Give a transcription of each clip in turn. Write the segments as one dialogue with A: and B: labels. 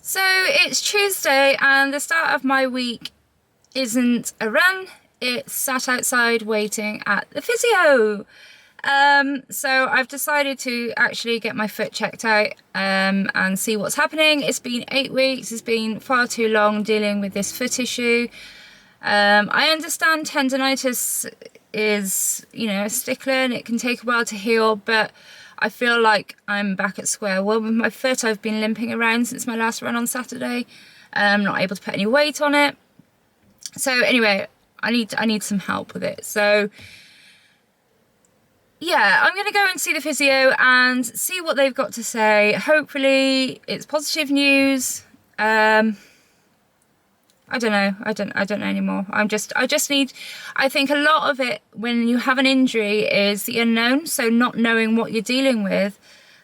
A: So it's Tuesday and the start of my week isn't a run, it's sat outside waiting at the physio. So I've decided to actually get my foot checked out and see what's happening. It's been 8 weeks, it's been far too long dealing with this foot issue. I understand tendonitis is, a stickler and it can take a while to heal, but I feel like I'm back at square one with my foot. I've been limping around since my last run on Saturday. I'm not able to put any weight on it. So anyway, I need some help with it. So yeah, I'm going to go and see the physio and see what they've got to say. Hopefully it's positive news. I don't know. I don't know anymore. I think a lot of it when you have an injury is the unknown. So not knowing what you're dealing with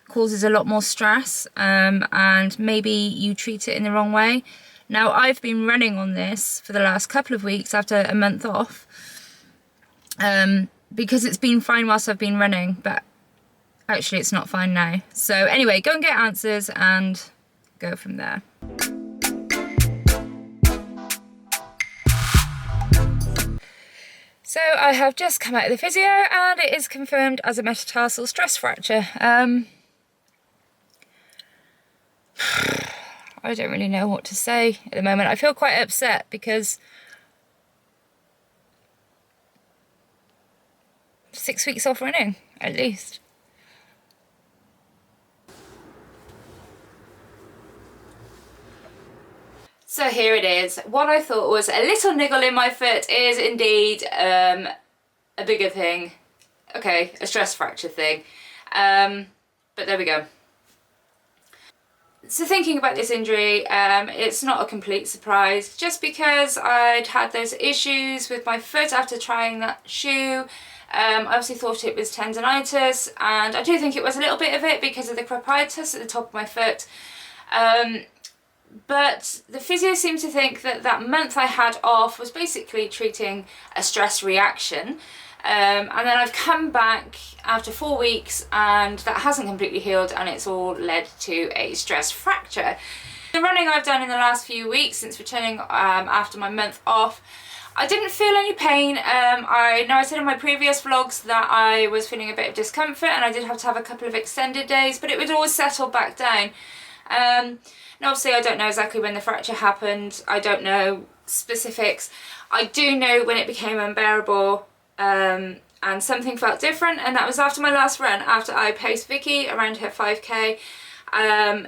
A: causes a lot more stress, and maybe you treat it in the wrong way. Now, I've been running on this for the last couple of weeks after a month off, because it's been fine whilst I've been running, but actually it's not fine now. So anyway, go and get answers and go from there. So I have just come out of the physio and it is confirmed as a metatarsal stress fracture. I don't really know what to say at the moment. I feel quite upset because 6 weeks off running, at least. So here it is. What I thought was a little niggle in my foot is indeed a bigger thing. Okay, a stress fracture thing. But there we go. So thinking about this injury, it's not a complete surprise. Just because I'd had those issues with my foot after trying that shoe, I obviously thought it was tendonitis, and I do think it was a little bit of it because of the crepitus at the top of my foot. But the physio seemed to think that that month I had off was basically treating a stress reaction. And then I've come back after 4 weeks and that hasn't completely healed, and it's all led to a stress fracture. The running I've done in the last few weeks since returning after my month off, I didn't feel any pain. I know I said in my previous vlogs that I was feeling a bit of discomfort and I did have to have a couple of extended days, but it would always settle back down. And obviously I don't know exactly when the fracture happened. I don't know specifics. I do know when it became unbearable, and something felt different, and that was after my last run, after I paced Vicky around her 5k.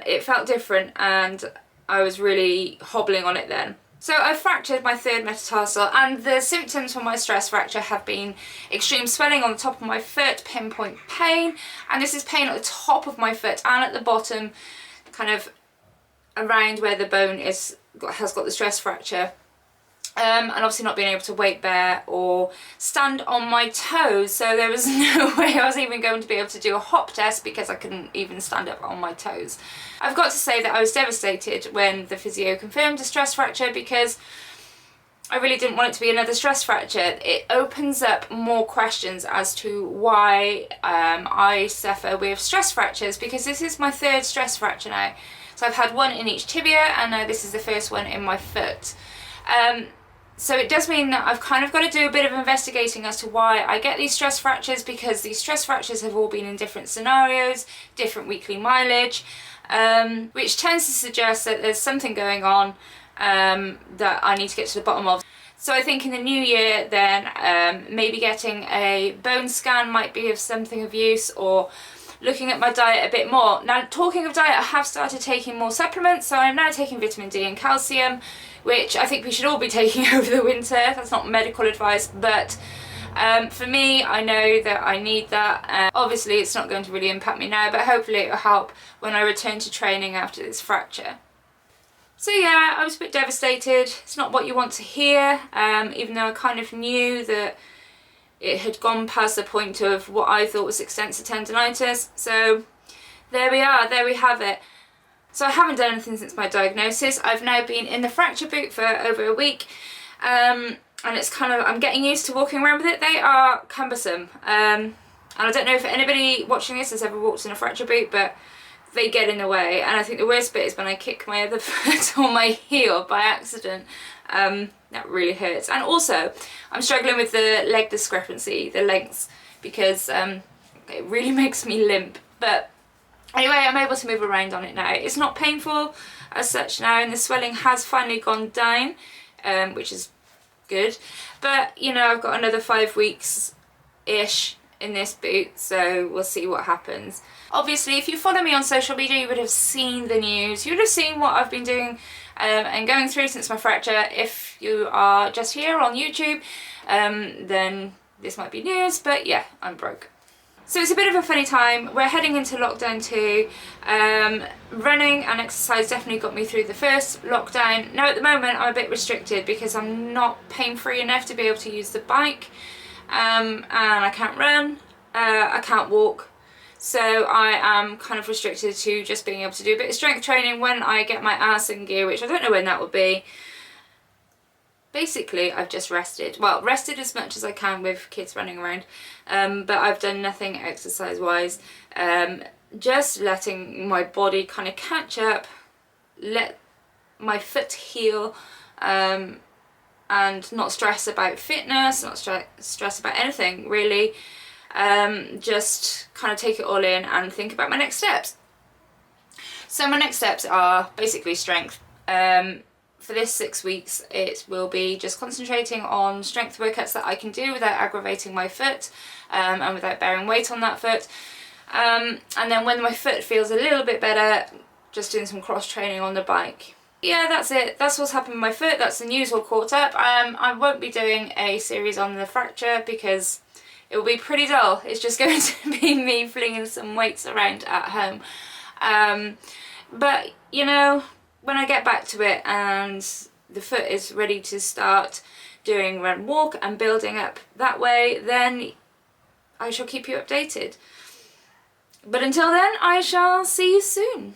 A: It felt different and I was really hobbling on it then. So I fractured my third metatarsal, and the symptoms for my stress fracture have been extreme swelling on the top of my foot, pinpoint pain, and this is pain at the top of my foot and at the bottom, kind of around where the bone has got the stress fracture. And obviously not being able to weight bear or stand on my toes, so there was no way I was even going to be able to do a hop test because I couldn't even stand up on my toes. I've got to say that I was devastated when the physio confirmed a stress fracture because I really didn't want it to be another stress fracture. It opens up more questions as to why I suffer with stress fractures, because this is my third stress fracture now. So I've had one in each tibia and now this is the first one in my foot. So it does mean that I've kind of got to do a bit of investigating as to why I get these stress fractures, because these stress fractures have all been in different scenarios, different weekly mileage, which tends to suggest that there's something going on that I need to get to the bottom of. So I think in the new year then maybe getting a bone scan might be of something of use, or looking at my diet a bit more. Now, talking of diet, I have started taking more supplements, so I'm now taking vitamin D and calcium, which I think we should all be taking over the winter. That's not medical advice, but for me, I know that I need that. Obviously, it's not going to really impact me now, but hopefully it will help when I return to training after this fracture. So yeah, I was a bit devastated. It's not what you want to hear, even though I kind of knew that it had gone past the point of what I thought was extensive tendonitis. So there we are, there we have it. So I haven't done anything since my diagnosis. I've now been in the fracture boot for over a week, and it's kind of, I'm getting used to walking around with it. They are cumbersome, and I don't know if anybody watching this has ever walked in a fracture boot, but they get in the way. And I think the worst bit is when I kick my other foot on my heel by accident. That really hurts. And also I'm struggling with the leg discrepancy, the lengths, because it really makes me limp. But anyway, I'm able to move around on it now. It's not painful as such now, and the swelling has finally gone down, which is good. But you know, I've got another 5 weeks ish in this boot, so we'll see what happens. Obviously, if you follow me on social media, you would have seen the news. You would have seen what I've been doing and going through since my fracture. If you are just here on YouTube, then this might be news, but yeah, I'm broke. So it's a bit of a funny time. We're heading into lockdown 2. Running and exercise definitely got me through the first lockdown. Now at the moment I'm a bit restricted because I'm not pain-free enough to be able to use the bike, and I can't run, I can't walk. So I am kind of restricted to just being able to do a bit of strength training when I get my ass in gear, which I don't know when that will be. Basically, I've just rested. Well, rested as much as I can with kids running around, but I've done nothing exercise-wise. Just letting my body kind of catch up, let my foot heal, and not stress about fitness, not stress about anything really. Just kind of take it all in and think about my next steps. So my next steps are basically strength. For this 6 weeks it will be just concentrating on strength workouts that I can do without aggravating my foot, and without bearing weight on that foot. And then when my foot feels a little bit better, just doing some cross training on the bike. Yeah, that's it. That's what's happened with my foot. That's the news all caught up. I won't be doing a series on the fracture because it will be pretty dull. It's just going to be me flinging some weights around at home. But you know, when I get back to it and the foot is ready to start doing run walk and building up that way, then I shall keep you updated. But until then, I shall see you soon.